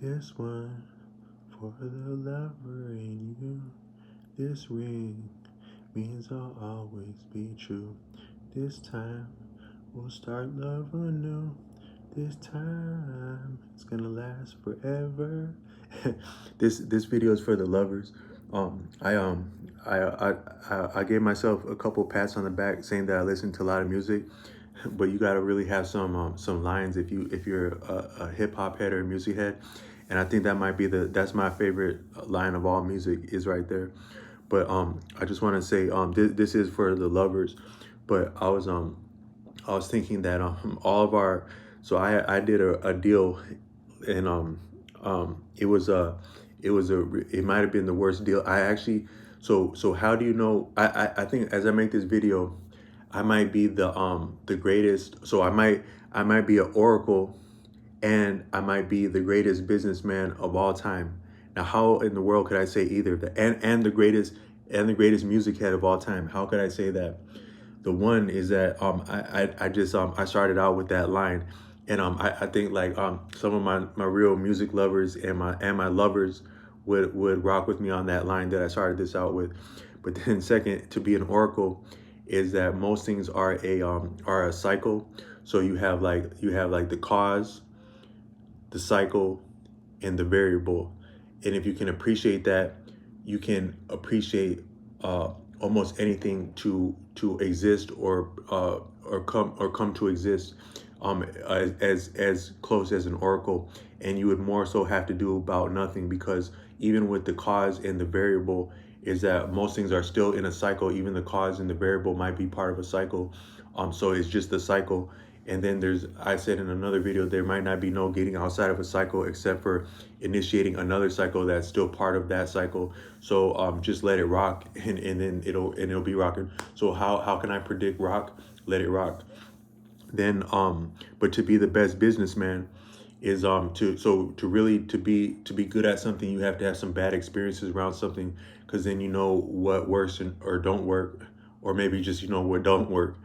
This one for the lover in you. This ring means I'll always be true. This time we'll start love anew. This time it's gonna last forever. This video is for the lovers. Um, I um I gave myself a couple pats on the back saying that I listen to a lot of music, but you gotta really have some lines if you're a hip hop head or a music head, and I think that might be that's my favorite line of all music is right there. But I just want to say this is for the lovers, but I was thinking that all of our so I did a deal and it was it might have been the worst deal. I actually so how do you know I think as I make this video I might be the greatest, so I might be an oracle and I might be the greatest businessman of all time. Now how in the world could I say either the and the greatest music head of all time? How could I say that? The one is that I just I started out with that line, and I think like some of my real music lovers and my lovers would rock with me on that line that I started this out with. But then second, to be an oracle is that most things are a cycle. So you have like the cause, the cycle, and the variable. And if you can appreciate that, you can appreciate uh, almost anything to exist or come to exist as close as an oracle. And you would more so have to do about nothing, because even with the cause and the variable is that most things are still in a cycle. Even the cause and the variable might be part of a cycle. So it's just the cycle. And then I said in another video, there might not be no getting outside of a cycle except for initiating another cycle that's still part of that cycle. So just let it rock, and then it'll be rocking. So how can I predict rock? Let it rock. Then but to be the best businessman is to really to be good at something, you have to have some bad experiences around something, because then you know what works or don't work, or maybe just you know what don't work.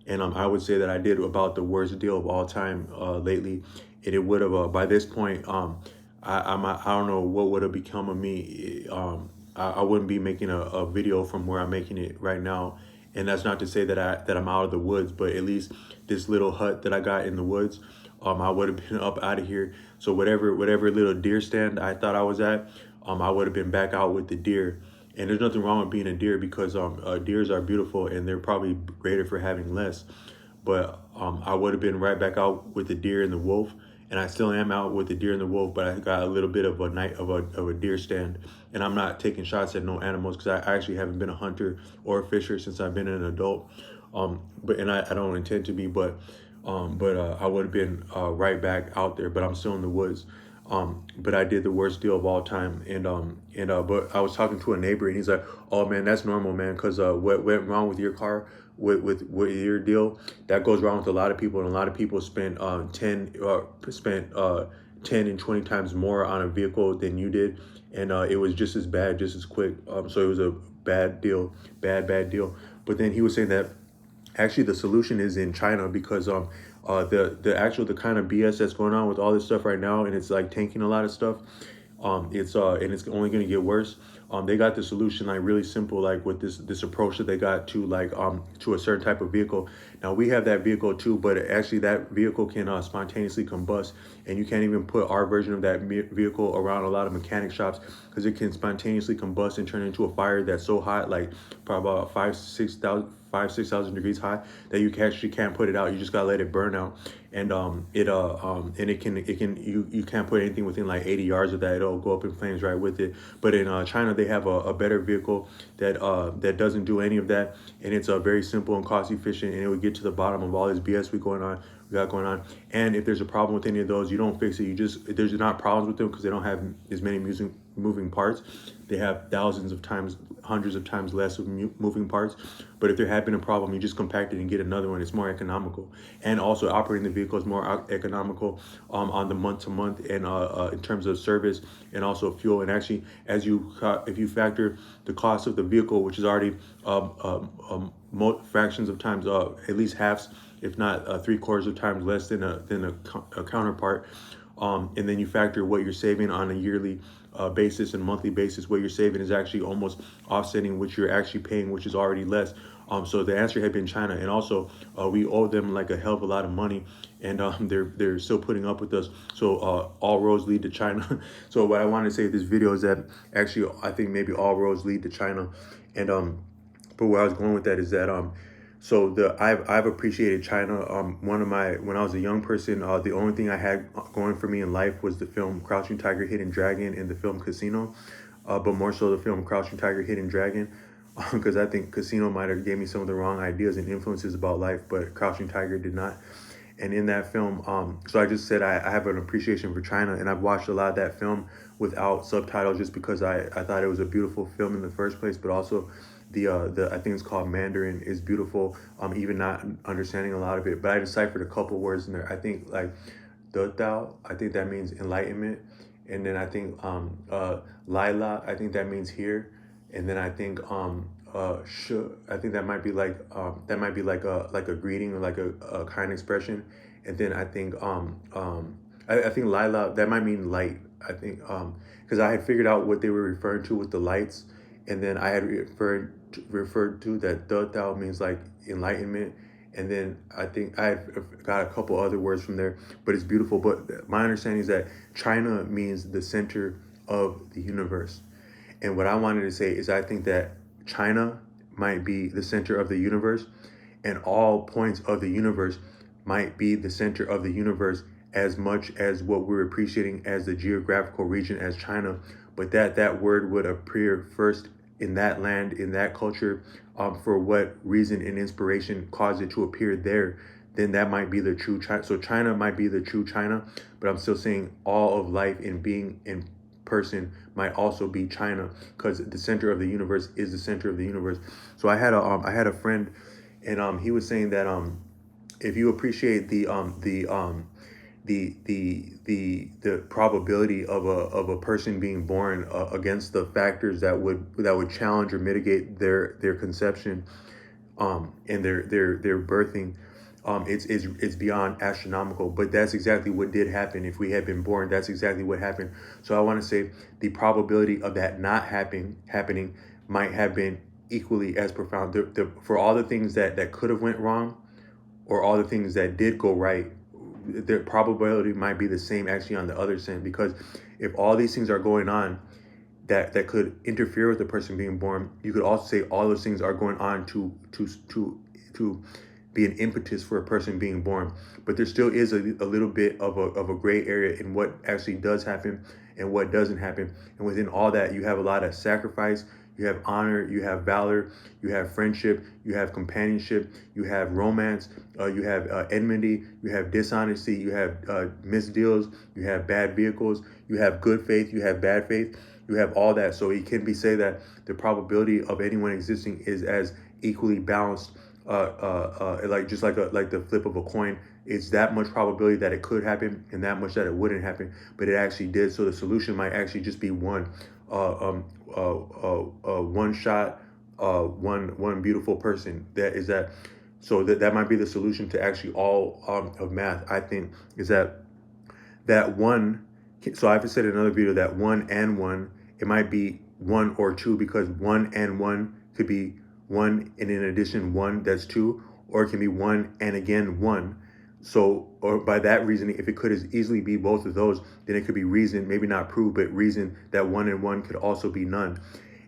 And I would say that I did about the worst deal of all time lately, and it would have by this point I don't know what would have become of me. I wouldn't be making a video from where I'm making it right now. And that's not to say that I'm out of the woods, but at least this little hut that I got in the woods, I would have been up out of here. So whatever little deer stand I thought I was at, I would have been back out with the deer. And there's nothing wrong with being a deer, because deers are beautiful and they're probably greater for having less. But I would have been right back out with the deer and the wolf, and I still am out with the deer and the wolf. But I got a little bit of a night of a deer stand, and I'm not taking shots at no animals because I actually haven't been a hunter or a fisher since I've been an adult. But and I don't intend to be, but I would have been right back out there. But I'm still in the woods. But I did the worst deal of all time, and but I was talking to a neighbor, and he's like, "Oh man, that's normal, man, because what went wrong with your car, with your deal, that goes wrong with a lot of people, and a lot of people spent 10 and 20 times more on a vehicle than you did, and it was just as bad, just as quick. So it was a bad deal, bad deal. But then he was saying that actually the solution is in China, because the kind of BS that's going on with all this stuff right now, and it's like tanking a lot of stuff. It's and it's only going to get worse. They got the solution like really simple, like with this approach that they got to like to a certain type of vehicle. Now we have that vehicle too, but actually that vehicle can spontaneously combust, and you can't even put our version of that vehicle around a lot of mechanic shops, because it can spontaneously combust and turn into a fire that's so hot, like probably about 6,000 degrees high, that you actually can't put it out. You just gotta let it burn out, and you can't put anything within like 80 yards of that. It'll go up in flames right with it. But in China, they have a better vehicle that doesn't do any of that, and it's very simple and cost efficient, and it would get to the bottom of all this BS we got going on. And if there's a problem with any of those, you don't fix it. You just there's not problems with them because they don't have as many moving parts. They have thousands of times, hundreds of times less of moving parts. But if there had been a problem, you just compact it and get another one. It's more economical, and also operating the vehicle is more economical on the month to month, and in terms of service and also fuel. And actually, if you factor the cost of the vehicle, which is already fractions of times, at least halves, if not 3/4 of times less than a counterpart, and then you factor what you're saving on a yearly basis and monthly basis, what you're saving is actually almost offsetting what you're actually paying, which is already less. So the answer had been China, and also we owe them like a hell of a lot of money, and they're still putting up with us. So all roads lead to China. So what I wanted to say with this video is that actually I think maybe all roads lead to China, and but where I was going with that is that so I've appreciated China. One of my when I was a young person, the only thing I had going for me in life was the film Crouching Tiger, Hidden Dragon, and the film Casino, but more so the film Crouching Tiger, Hidden Dragon, because I think Casino might have gave me some of the wrong ideas and influences about life, but Crouching Tiger did not. And in that film, so I just said I have an appreciation for China, and I've watched a lot of that film without subtitles just because I thought it was a beautiful film in the first place, but also the I think it's called Mandarin is beautiful, even not understanding a lot of it. But I deciphered a couple words in there. I think like De Dao, I think that means enlightenment. And then I think Lila, I think that means here. And then I think I think that might be like a greeting or like a kind expression. And then I think I think Lila, that might mean light. I think because I had figured out what they were referring to with the lights, and then I had referred to that De Dao means like enlightenment, and then I think I got a couple other words from there, but it's beautiful. But my understanding is that China means the center of the universe, and what I wanted to say is I think that China might be the center of the universe, and all points of the universe might be the center of the universe as much as what we're appreciating as the geographical region as China, but that word would appear first in that land, in that culture, for what reason and inspiration caused it to appear there, then that might be the true China. So China might be the true China, but I'm still saying all of life and being in person might also be China, because the center of the universe is the center of the universe. So I had a friend, and he was saying that if you appreciate the probability of a person being born against the factors that would challenge or mitigate their conception and their birthing, it's beyond astronomical. But that's exactly what did happen. If we had been born, that's exactly what happened. So I want to say the probability of that not happening might have been equally as profound. For all the things that could have went wrong, or all the things that did go right, the probability might be the same actually on the other end, because if all these things are going on that could interfere with the person being born, you could also say all those things are going on to be an impetus for a person being born. But there still is a little bit of a gray area in what actually does happen and what doesn't happen. And within all that, you have a lot of sacrifice, you have honor, you have valor, you have friendship, you have companionship, you have romance, you have enmity, you have dishonesty, you have misdeals, you have bad vehicles, you have good faith, you have bad faith, you have all that. So it can be said that the probability of anyone existing is as equally balanced, like just like the flip of a coin. It's that much probability that it could happen and that much that it wouldn't happen, but it actually did. So the solution might actually just be one. One shot, one beautiful person. That is that. So that might be the solution to actually all of math. I think is that one. So I've said in another video that one and one, it might be one or two, because one and one could be one, and in addition one, that's two, or it can be one and again one. So, or by that reasoning, if it could as easily be both of those, then it could be reason, maybe not prove, but reason that one and one could also be none.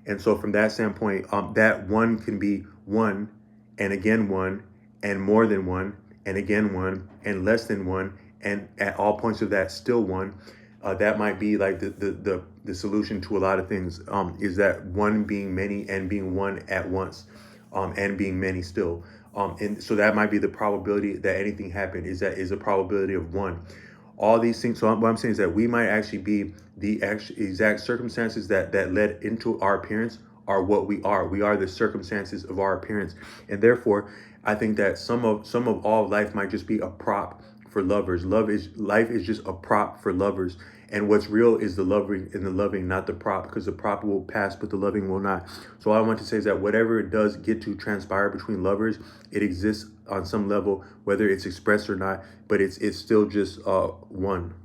And so from that standpoint, that one can be one and again one and more than one and again one and less than one, and at all points of that still one. That might be like the solution to a lot of things, is that one being many and being one at once, and being many still. And so that might be the probability that anything happened, is a probability of one. All these things. So what I'm saying is that we might actually be the exact circumstances that led into our appearance are what we are. We are the circumstances of our appearance, and therefore, I think that some of all life might just be a prop for lovers. Life is just a prop for lovers. And what's real is the loving and the loving, not the prop, because the prop will pass, but the loving will not. So all I want to say is that whatever it does get to transpire between lovers, it exists on some level, whether it's expressed or not, but it's still just one.